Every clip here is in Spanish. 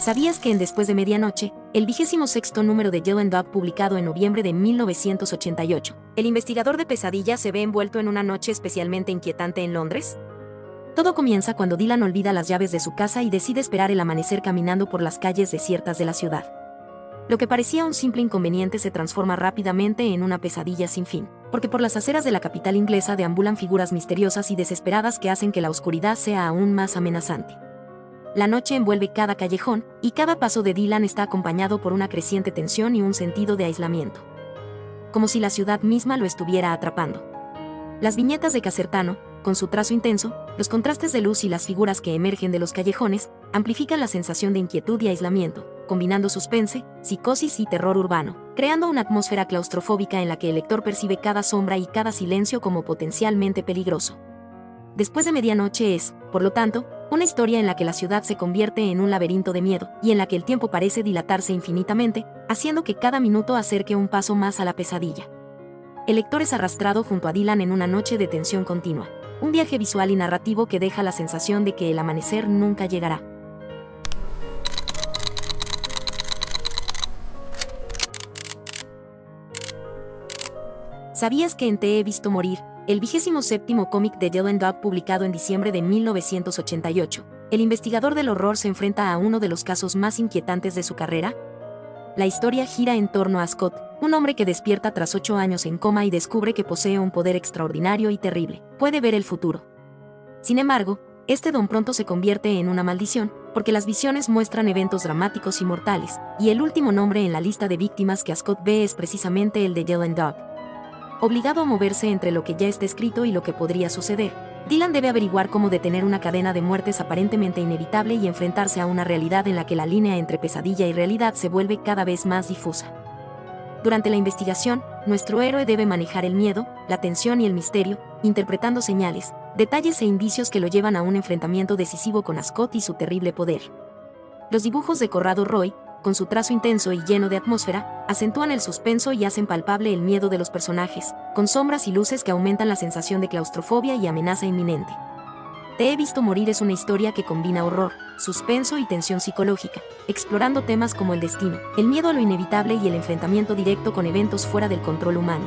¿Sabías que en Después de Medianoche, el 26º número de Yellow Dog publicado en noviembre de 1988, el investigador de pesadillas se ve envuelto en una noche especialmente inquietante en Londres? Todo comienza cuando Dylan olvida las llaves de su casa y decide esperar el amanecer caminando por las calles desiertas de la ciudad. Lo que parecía un simple inconveniente se transforma rápidamente en una pesadilla sin fin, porque por las aceras de la capital inglesa deambulan figuras misteriosas y desesperadas que hacen que la oscuridad sea aún más amenazante. La noche envuelve cada callejón, y cada paso de Dylan está acompañado por una creciente tensión y un sentido de aislamiento. Como si la ciudad misma lo estuviera atrapando. Las viñetas de Casertano, con su trazo intenso, los contrastes de luz y las figuras que emergen de los callejones, amplifican la sensación de inquietud y aislamiento, combinando suspense, psicosis y terror urbano, creando una atmósfera claustrofóbica en la que el lector percibe cada sombra y cada silencio como potencialmente peligroso. Después de Medianoche es, por lo tanto, una historia en la que la ciudad se convierte en un laberinto de miedo, y en la que el tiempo parece dilatarse infinitamente, haciendo que cada minuto acerque un paso más a la pesadilla. El lector es arrastrado junto a Dylan en una noche de tensión continua, un viaje visual y narrativo que deja la sensación de que el amanecer nunca llegará. ¿Sabías que en Te he visto morir, el 27º cómic de Yellow Dog publicado en diciembre de 1988, el investigador del horror se enfrenta a uno de los casos más inquietantes de su carrera? La historia gira en torno a Scott, un hombre que despierta tras 8 años en coma y descubre que posee un poder extraordinario y terrible: puede ver el futuro. Sin embargo, este don pronto se convierte en una maldición, porque las visiones muestran eventos dramáticos y mortales, y el último nombre en la lista de víctimas que Scott ve es precisamente el de Yellow Dog. Obligado a moverse entre lo que ya está escrito y lo que podría suceder, Dylan debe averiguar cómo detener una cadena de muertes aparentemente inevitable y enfrentarse a una realidad en la que la línea entre pesadilla y realidad se vuelve cada vez más difusa. Durante la investigación, nuestro héroe debe manejar el miedo, la tensión y el misterio, interpretando señales, detalles e indicios que lo llevan a un enfrentamiento decisivo con Scott y su terrible poder. Los dibujos de Corrado Roy, con su trazo intenso y lleno de atmósfera, acentúan el suspenso y hacen palpable el miedo de los personajes, con sombras y luces que aumentan la sensación de claustrofobia y amenaza inminente. Te he visto morir es una historia que combina horror, suspenso y tensión psicológica, explorando temas como el destino, el miedo a lo inevitable y el enfrentamiento directo con eventos fuera del control humano.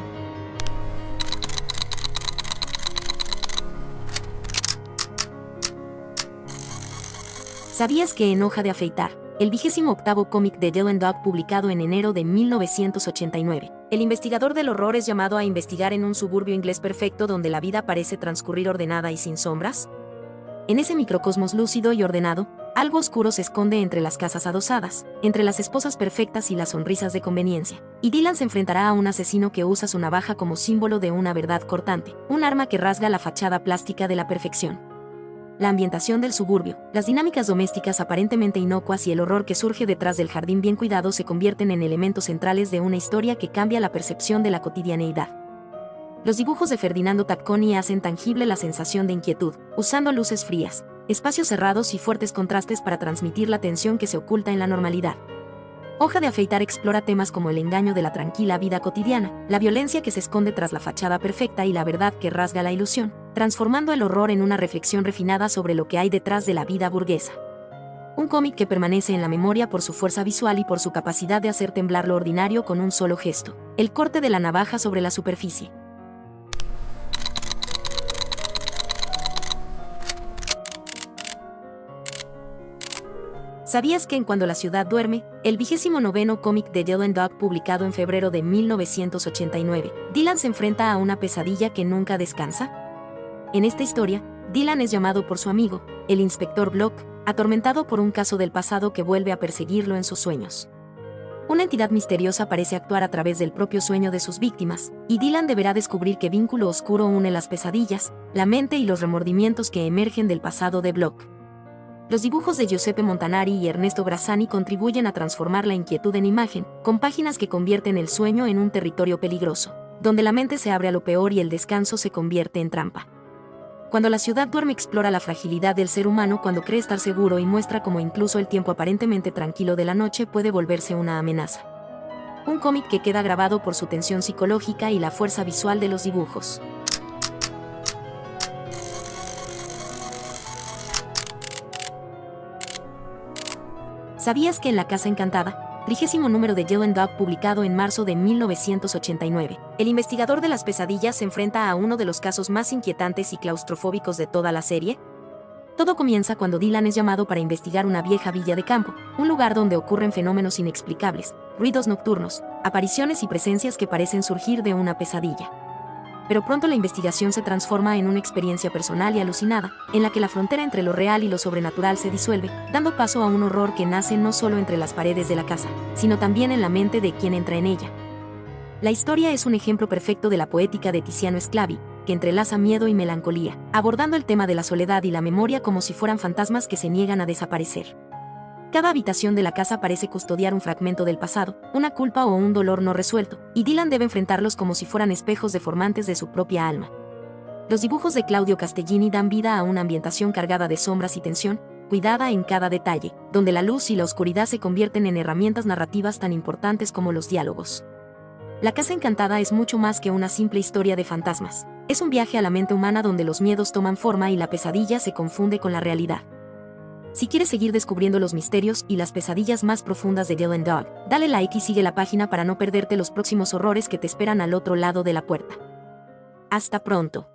¿Sabías que en Hoja de afeitar, el 28º cómic de Yellow Dog publicado en enero de 1989, el investigador del horror es llamado a investigar en un suburbio inglés perfecto donde la vida parece transcurrir ordenada y sin sombras? En ese microcosmos lúcido y ordenado, algo oscuro se esconde entre las casas adosadas, entre las esposas perfectas y las sonrisas de conveniencia, y Dylan se enfrentará a un asesino que usa su navaja como símbolo de una verdad cortante, un arma que rasga la fachada plástica de la perfección. La ambientación del suburbio, las dinámicas domésticas aparentemente inocuas y el horror que surge detrás del jardín bien cuidado se convierten en elementos centrales de una historia que cambia la percepción de la cotidianeidad. Los dibujos de Ferdinando Tacconi hacen tangible la sensación de inquietud, usando luces frías, espacios cerrados y fuertes contrastes para transmitir la tensión que se oculta en la normalidad. Hoja de afeitar explora temas como el engaño de la tranquila vida cotidiana, la violencia que se esconde tras la fachada perfecta y la verdad que rasga la ilusión, transformando el horror en una reflexión refinada sobre lo que hay detrás de la vida burguesa. Un cómic que permanece en la memoria por su fuerza visual y por su capacidad de hacer temblar lo ordinario con un solo gesto: el corte de la navaja sobre la superficie. ¿Sabías que en Cuando la ciudad duerme, el 29º cómic de Yellow Dog publicado en febrero de 1989, Dylan se enfrenta a una pesadilla que nunca descansa? En esta historia, Dylan es llamado por su amigo, el inspector Block, atormentado por un caso del pasado que vuelve a perseguirlo en sus sueños. Una entidad misteriosa parece actuar a través del propio sueño de sus víctimas, y Dylan deberá descubrir qué vínculo oscuro une las pesadillas, la mente y los remordimientos que emergen del pasado de Block. Los dibujos de Giuseppe Montanari y Ernesto Grassani contribuyen a transformar la inquietud en imagen, con páginas que convierten el sueño en un territorio peligroso, donde la mente se abre a lo peor y el descanso se convierte en trampa. Cuando la ciudad duerme explora la fragilidad del ser humano cuando cree estar seguro y muestra cómo incluso el tiempo aparentemente tranquilo de la noche puede volverse una amenaza. Un cómic que queda grabado por su tensión psicológica y la fuerza visual de los dibujos. ¿Sabías que en La Casa Encantada, 30º número de Yellow Dog publicado en marzo de 1989, el investigador de las pesadillas se enfrenta a uno de los casos más inquietantes y claustrofóbicos de toda la serie? Todo comienza cuando Dylan es llamado para investigar una vieja villa de campo, un lugar donde ocurren fenómenos inexplicables, ruidos nocturnos, apariciones y presencias que parecen surgir de una pesadilla. Pero pronto la investigación se transforma en una experiencia personal y alucinada, en la que la frontera entre lo real y lo sobrenatural se disuelve, dando paso a un horror que nace no solo entre las paredes de la casa, sino también en la mente de quien entra en ella. La historia es un ejemplo perfecto de la poética de Tiziano Sclavi, que entrelaza miedo y melancolía, abordando el tema de la soledad y la memoria como si fueran fantasmas que se niegan a desaparecer. Cada habitación de la casa parece custodiar un fragmento del pasado, una culpa o un dolor no resuelto, y Dylan debe enfrentarlos como si fueran espejos deformantes de su propia alma. Los dibujos de Claudio Castellini dan vida a una ambientación cargada de sombras y tensión, cuidada en cada detalle, donde la luz y la oscuridad se convierten en herramientas narrativas tan importantes como los diálogos. La Casa Encantada es mucho más que una simple historia de fantasmas. Es un viaje a la mente humana donde los miedos toman forma y la pesadilla se confunde con la realidad. Si quieres seguir descubriendo los misterios y las pesadillas más profundas de Yellow Dog, dale like y sigue la página para no perderte los próximos horrores que te esperan al otro lado de la puerta. Hasta pronto.